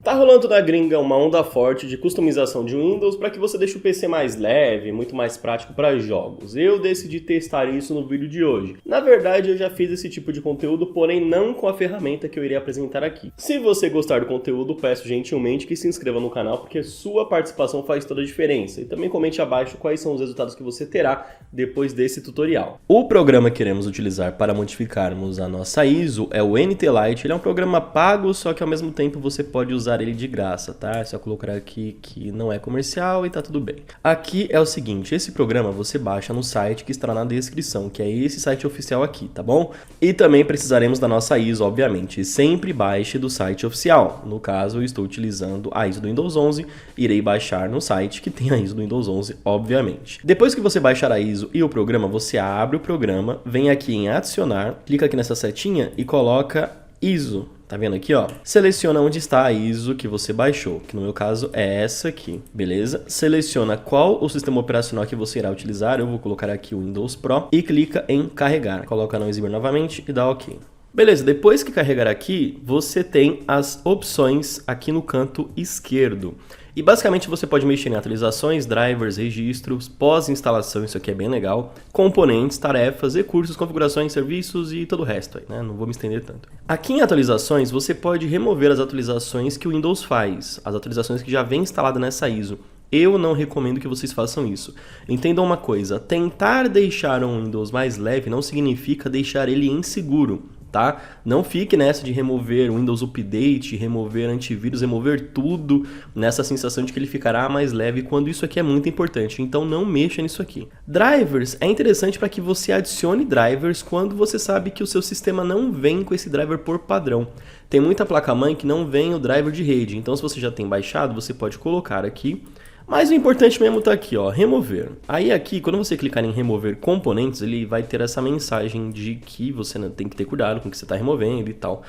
Tá rolando na gringa uma onda forte de customização de Windows para que você deixe o PC mais leve, muito mais prático para jogos. Eu decidi testar isso no vídeo de hoje. Na verdade, eu já fiz esse tipo de conteúdo, porém não com a ferramenta que eu irei apresentar aqui. Se você gostar do conteúdo, peço gentilmente que se inscreva no canal, porque sua participação faz toda a diferença. E também comente abaixo quais são os resultados que você terá depois desse tutorial. O programa que iremos utilizar para modificarmos a nossa ISO é o NT Lite. Ele é um programa pago, só que ao mesmo tempo você pode usar ele de graça, tá? É só colocar aqui que não é comercial e tá tudo bem. Aqui é o seguinte, esse programa você baixa no site que estará na descrição, que é esse site oficial aqui, tá bom? E também precisaremos da nossa ISO, obviamente. Sempre baixe do site oficial. No caso, eu estou utilizando a ISO do Windows 11, irei baixar no site que tem a ISO do Windows 11, obviamente. Depois que você baixar a ISO e o programa, você abre o programa, vem aqui em adicionar, clica aqui nessa setinha e coloca ISO. Tá vendo aqui, ó? Seleciona onde está a ISO que você baixou, que no meu caso é essa aqui, beleza? Seleciona qual o sistema operacional que você irá utilizar, eu vou colocar aqui o Windows Pro, e clica em carregar. Coloca não exibir novamente e dá OK. Beleza, depois que carregar aqui, você tem as opções aqui no canto esquerdo. E basicamente você pode mexer em atualizações, drivers, registros, pós-instalação, isso aqui é bem legal, componentes, tarefas, recursos, configurações, serviços e todo o resto aí, né? Não vou me estender tanto. Aqui em atualizações, você pode remover as atualizações que o Windows faz, as atualizações que já vem instalada nessa ISO. Eu não recomendo que vocês façam isso. Entendam uma coisa, tentar deixar um Windows mais leve não significa deixar ele inseguro. Tá? Não fique nessa de remover o Windows Update, remover antivírus, remover tudo nessa sensação de que ele ficará mais leve, quando isso aqui é muito importante. Então não mexa nisso aqui. Drivers é interessante para que você adicione drivers quando você sabe que o seu sistema não vem com esse driver por padrão. Tem muita placa-mãe que não vem o driver de rede, então se você já tem baixado, você pode colocar aqui. Mas o importante mesmo tá aqui, ó, remover. Aí aqui, quando você clicar em remover componentes, ele vai ter essa mensagem de que você tem que ter cuidado com o que você está removendo e tal.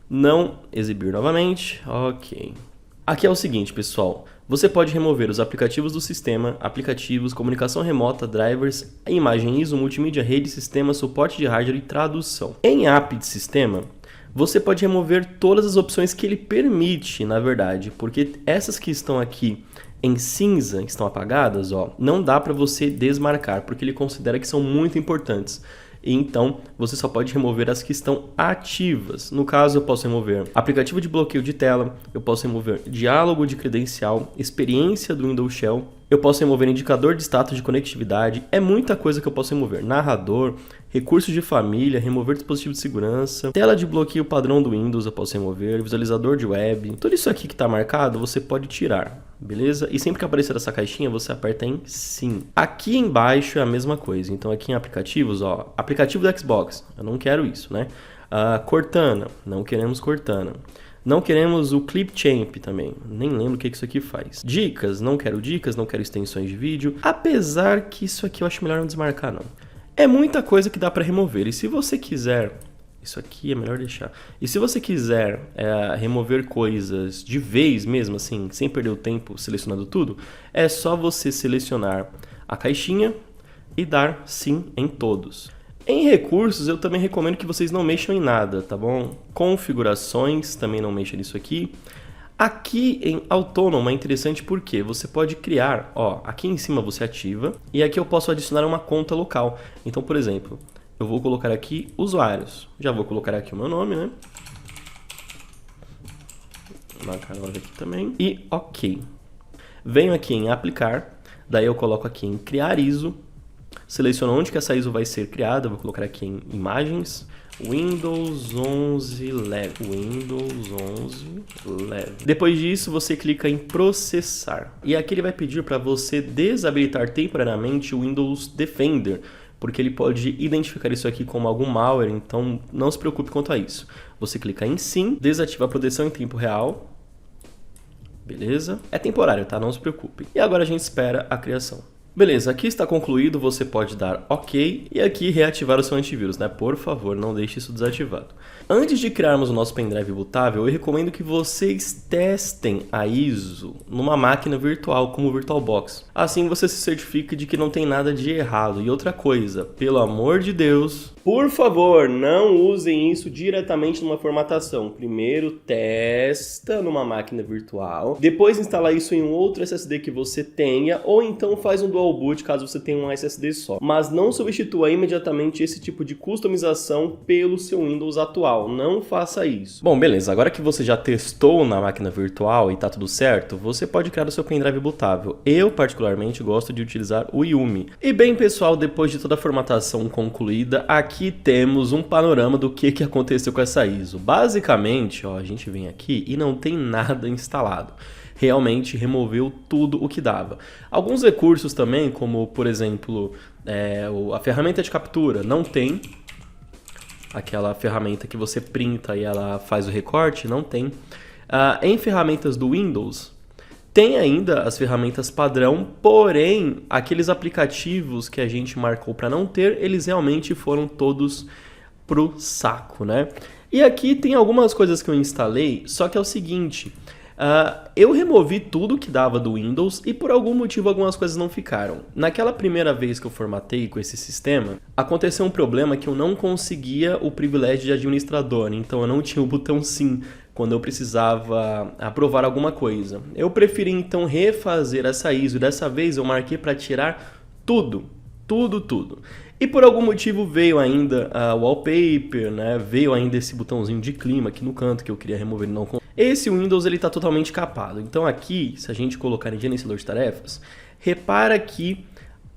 Não exibir novamente, ok. Aqui é o seguinte, pessoal, você pode remover os aplicativos do sistema, aplicativos, comunicação remota, drivers, imagem ISO, multimídia, rede, sistema, suporte de hardware e tradução. Em app de sistema, você pode remover todas as opções que ele permite, na verdade, porque essas que estão aqui em cinza, que estão apagadas, ó, não dá para você desmarcar, porque ele considera que são muito importantes. E então, você só pode remover as que estão ativas. No caso, eu posso remover aplicativo de bloqueio de tela, eu posso remover diálogo de credencial, experiência do Windows Shell, eu posso remover indicador de status de conectividade, é muita coisa que eu posso remover. Narrador, recursos de família, remover dispositivo de segurança, tela de bloqueio padrão do Windows eu posso remover, visualizador de web, tudo isso aqui que está marcado você pode tirar, beleza? E sempre que aparecer essa caixinha você aperta em sim. Aqui embaixo é a mesma coisa, então aqui em aplicativos, ó, aplicativo do Xbox, eu não quero isso, né? Cortana, não queremos Cortana. Não queremos o Clipchamp também, nem lembro o que isso aqui faz. Dicas, não quero extensões de vídeo, apesar que isso aqui eu acho melhor não desmarcar não. É muita coisa que dá para remover, e se você quiser, isso aqui é melhor deixar. E se você quiser remover coisas de vez mesmo, assim, sem perder o tempo selecionando tudo, é só você selecionar a caixinha e dar sim em todos. Em recursos, eu também recomendo que vocês não mexam em nada, tá bom? Configurações, também não mexa nisso aqui. Aqui em autônomo é interessante porque você pode criar, ó, aqui em cima você ativa e aqui eu posso adicionar uma conta local. Então, por exemplo, eu vou colocar aqui usuários. Já vou colocar aqui o meu nome, né? Marcar aqui também. E ok. Venho aqui em aplicar, daí eu coloco aqui em criar ISO. Seleciono onde que essa ISO vai ser criada, vou colocar aqui em imagens, Windows 11 Leve, Windows 11 Leve. Depois disso você clica em processar e aqui ele vai pedir para você desabilitar temporariamente o Windows Defender, porque ele pode identificar isso aqui como algum malware, então não se preocupe quanto a isso. Você clica em sim, desativa a proteção em tempo real, beleza? É temporário, tá? Não se preocupe. E agora a gente espera a criação. Beleza, aqui está concluído, você pode dar OK e aqui reativar o seu antivírus, né? Por favor, não deixe isso desativado. Antes de criarmos o nosso pendrive bootável, eu recomendo que vocês testem a ISO numa máquina virtual, como o VirtualBox. Assim você se certifica de que não tem nada de errado. E outra coisa, pelo amor de Deus, Por favor, não usem isso diretamente numa formatação. Primeiro testa numa máquina virtual, depois instala isso em um outro SSD que você tenha, ou então faz um dual boot caso você tenha um SSD só. Mas não substitua imediatamente esse tipo de customização pelo seu Windows atual. Não faça isso. Bom, beleza. Agora que você já testou na máquina virtual e tá tudo certo, você pode criar o seu pendrive bootável. Eu, particularmente, gosto de utilizar o Yumi. E bem, pessoal, depois de toda a formatação concluída, aqui temos um panorama do que aconteceu com essa ISO. Basicamente, ó, a gente vem aqui e não tem nada instalado. Realmente removeu tudo o que dava. Alguns recursos também, como por exemplo, a ferramenta de captura, não tem. Aquela ferramenta que você printa e ela faz o recorte, não tem. Em ferramentas do Windows, tem ainda as ferramentas padrão, porém, aqueles aplicativos que a gente marcou para não ter, eles realmente foram todos pro saco, né? E aqui tem algumas coisas que eu instalei, só que é o seguinte, eu removi tudo que dava do Windows e por algum motivo algumas coisas não ficaram. Naquela primeira vez que eu formatei com esse sistema, aconteceu um problema que eu não conseguia o privilégio de administrador, então eu não tinha o botão sim quando eu precisava aprovar alguma coisa. Eu preferi então refazer essa ISO e dessa vez eu marquei para tirar tudo. E por algum motivo veio ainda o wallpaper, né? Veio ainda esse botãozinho de clima aqui no canto que eu queria remover. Não. Esse Windows ele está totalmente capado. Então aqui, se a gente colocar em gerenciador de tarefas, repara que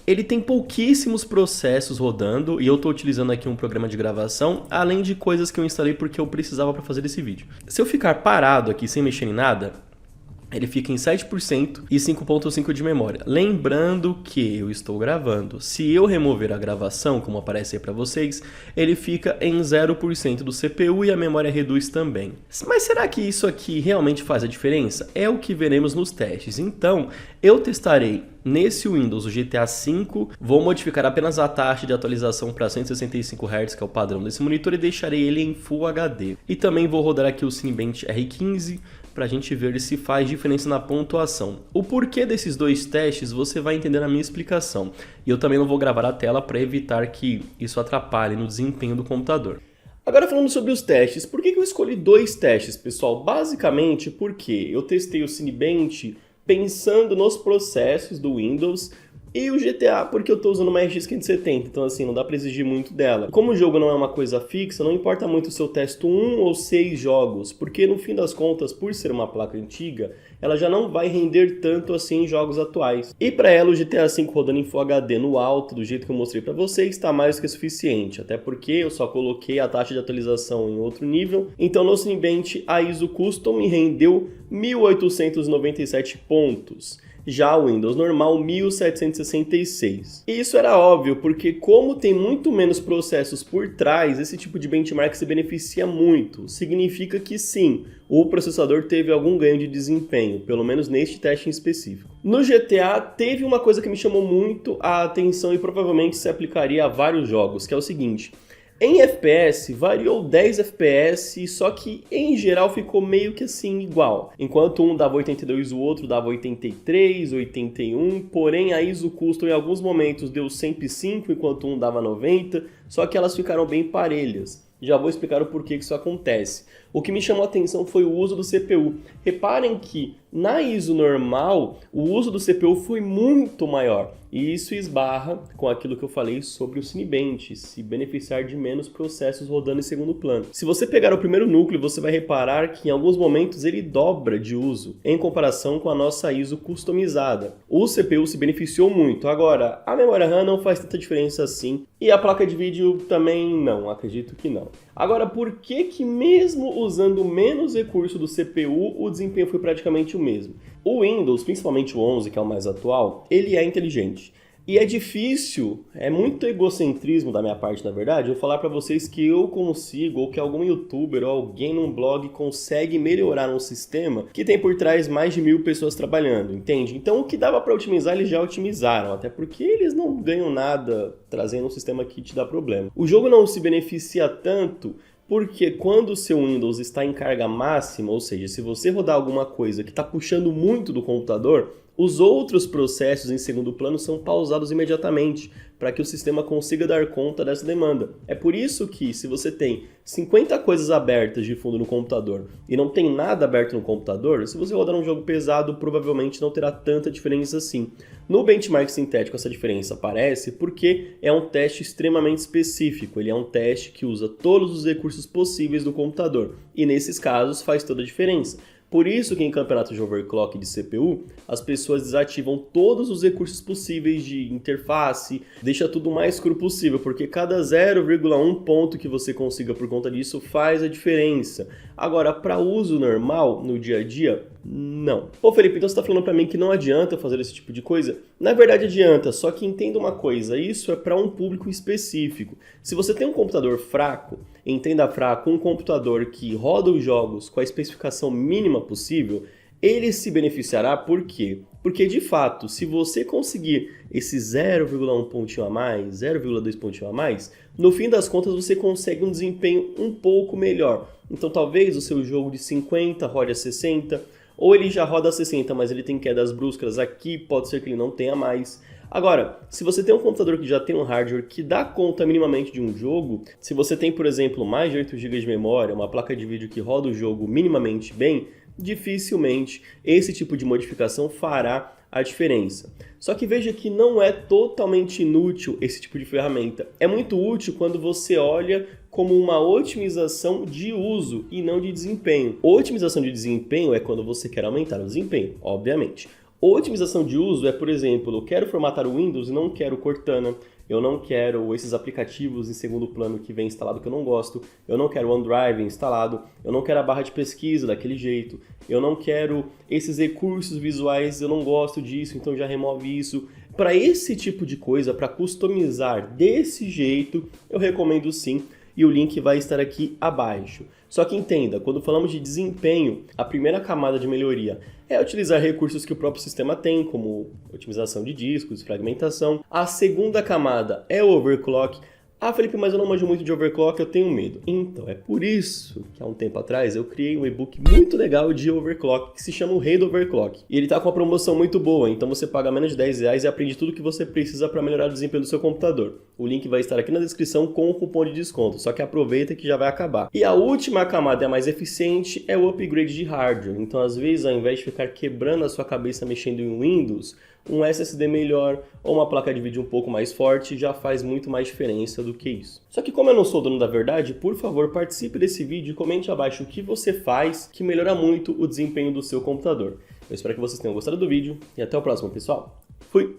ele tem pouquíssimos processos rodando e eu estou utilizando aqui um programa de gravação, além de coisas que eu instalei porque eu precisava para fazer esse vídeo. Se eu ficar parado aqui sem mexer em nada, ele fica em 7% e 5.5 de memória. Lembrando que eu estou gravando. Se eu remover a gravação, como aparece aí para vocês, ele fica em 0% do CPU e a memória reduz também. Mas será que isso aqui realmente faz a diferença? É o que veremos nos testes. Então, eu testarei nesse Windows o GTA V, vou modificar apenas a taxa de atualização para 165 Hz, que é o padrão desse monitor, e deixarei ele em Full HD. E também vou rodar aqui o Cinebench R15, para a gente ver se faz diferença na pontuação. O porquê desses dois testes você vai entender na minha explicação. E eu também não vou gravar a tela para evitar que isso atrapalhe no desempenho do computador. Agora falando sobre os testes, por que eu escolhi dois testes, pessoal? Basicamente porque eu testei o Cinebench pensando nos processos do Windows e o GTA porque eu estou usando uma RX 570, então assim, não dá para exigir muito dela. Como o jogo não é uma coisa fixa, não importa muito se eu testo 1 ou 6 jogos, porque no fim das contas, por ser uma placa antiga, ela já não vai render tanto assim em jogos atuais. E para ela, o GTA V rodando em Full HD no alto, do jeito que eu mostrei para vocês, está mais do que suficiente, até porque eu só coloquei a taxa de atualização em outro nível, então no Cinebench a ISO Custom me rendeu 1897 pontos. Já o Windows normal, 1766. E isso era óbvio, porque como tem muito menos processos por trás, esse tipo de benchmark se beneficia muito. Significa que sim, o processador teve algum ganho de desempenho, pelo menos neste teste em específico. No GTA, teve uma coisa que me chamou muito a atenção e provavelmente se aplicaria a vários jogos, que é o seguinte. Em FPS, variou 10 FPS, só que em geral ficou meio que assim igual. Enquanto um dava 82, o outro dava 83, 81, porém a ISO Custom em alguns momentos deu 105, enquanto um dava 90, só que elas ficaram bem parelhas. Já vou explicar o porquê que isso acontece. O que me chamou a atenção foi o uso do CPU. Reparem que na ISO normal, o uso do CPU foi muito maior. E isso esbarra com aquilo que eu falei sobre o Cinebench, se beneficiar de menos processos rodando em segundo plano. Se você pegar o primeiro núcleo, você vai reparar que em alguns momentos ele dobra de uso, em comparação com a nossa ISO customizada. O CPU se beneficiou muito. Agora, a memória RAM não faz tanta diferença assim, e a placa de vídeo também não, acredito que não. Agora, por que mesmo usando menos recurso do CPU, o desempenho foi praticamente o mesmo? O Windows, principalmente o 11, que é o mais atual, ele é inteligente. E é difícil, é muito egocentrismo da minha parte, na verdade, eu falar para vocês que eu consigo, ou que algum youtuber ou alguém num blog consegue melhorar um sistema que tem por trás mais de 1000 pessoas trabalhando, entende? Então o que dava para otimizar, eles já otimizaram, até porque eles não ganham nada trazendo um sistema que te dá problema. O jogo não se beneficia tanto porque quando o seu Windows está em carga máxima, ou seja, se você rodar alguma coisa que está puxando muito do computador, Os outros processos em segundo plano são pausados imediatamente, para que o sistema consiga dar conta dessa demanda. É por isso que, se você tem 50 coisas abertas de fundo no computador e não tem nada aberto no computador, se você rodar um jogo pesado, provavelmente não terá tanta diferença assim. No benchmark sintético, essa diferença aparece porque é um teste extremamente específico. Ele é um teste que usa todos os recursos possíveis do computador, e nesses casos faz toda a diferença. Por isso que em campeonatos de overclock de CPU, as pessoas desativam todos os recursos possíveis de interface, deixa tudo o mais cru possível, porque cada 0,1 ponto que você consiga por conta disso faz a diferença. Agora, para uso normal, no dia a dia, não. Pô, Felipe, então você está falando para mim que não adianta fazer esse tipo de coisa? Na verdade adianta, só que entenda uma coisa, isso é para um público específico. Se você tem um computador fraco, entenda fraco, um computador que roda os jogos com a especificação mínima possível, ele se beneficiará por quê? Porque de fato, se você conseguir esse 0,1 pontinho a mais, 0,2 pontinho a mais, no fim das contas você consegue um desempenho um pouco melhor. Então talvez o seu jogo de 50 rode a 60, ou ele já roda a 60, mas ele tem quedas bruscas aqui, pode ser que ele não tenha mais. Agora, se você tem um computador que já tem um hardware que dá conta minimamente de um jogo, se você tem, por exemplo, mais de 8 GB de memória, uma placa de vídeo que roda o jogo minimamente bem, dificilmente esse tipo de modificação fará a diferença. Só que veja que não é totalmente inútil esse tipo de ferramenta. É muito útil quando você olha como uma otimização de uso e não de desempenho. Otimização de desempenho é quando você quer aumentar o desempenho, obviamente. Otimização de uso é, por exemplo, eu quero formatar o Windows e não quero Cortana, eu não quero esses aplicativos em segundo plano que vem instalado que eu não gosto, eu não quero o OneDrive instalado, eu não quero a barra de pesquisa daquele jeito, eu não quero esses recursos visuais, eu não gosto disso, então já remove isso. Para esse tipo de coisa, para customizar desse jeito, eu recomendo sim, e o link vai estar aqui abaixo. Só que entenda, quando falamos de desempenho, a primeira camada de melhoria é utilizar recursos que o próprio sistema tem, como otimização de discos, fragmentação. A segunda camada é o overclock. Ah, Felipe, mas eu não manjo muito de overclock, eu tenho medo. Então, é por isso que há um tempo atrás eu criei um e-book muito legal de overclock, que se chama o Rei do Overclock. E ele tá com uma promoção muito boa, então você paga menos de R$10 e aprende tudo que você precisa para melhorar o desempenho do seu computador. O link vai estar aqui na descrição com o cupom de desconto, só que aproveita que já vai acabar. E a última camada, a mais eficiente, é o upgrade de hardware. Então, às vezes, ao invés de ficar quebrando a sua cabeça mexendo em Windows, um SSD melhor ou uma placa de vídeo um pouco mais forte já faz muito mais diferença do que isso. Só que como eu não sou dono da verdade, por favor, participe desse vídeo e comente abaixo o que você faz que melhora muito o desempenho do seu computador. Eu espero que vocês tenham gostado do vídeo e até o próximo, pessoal. Fui!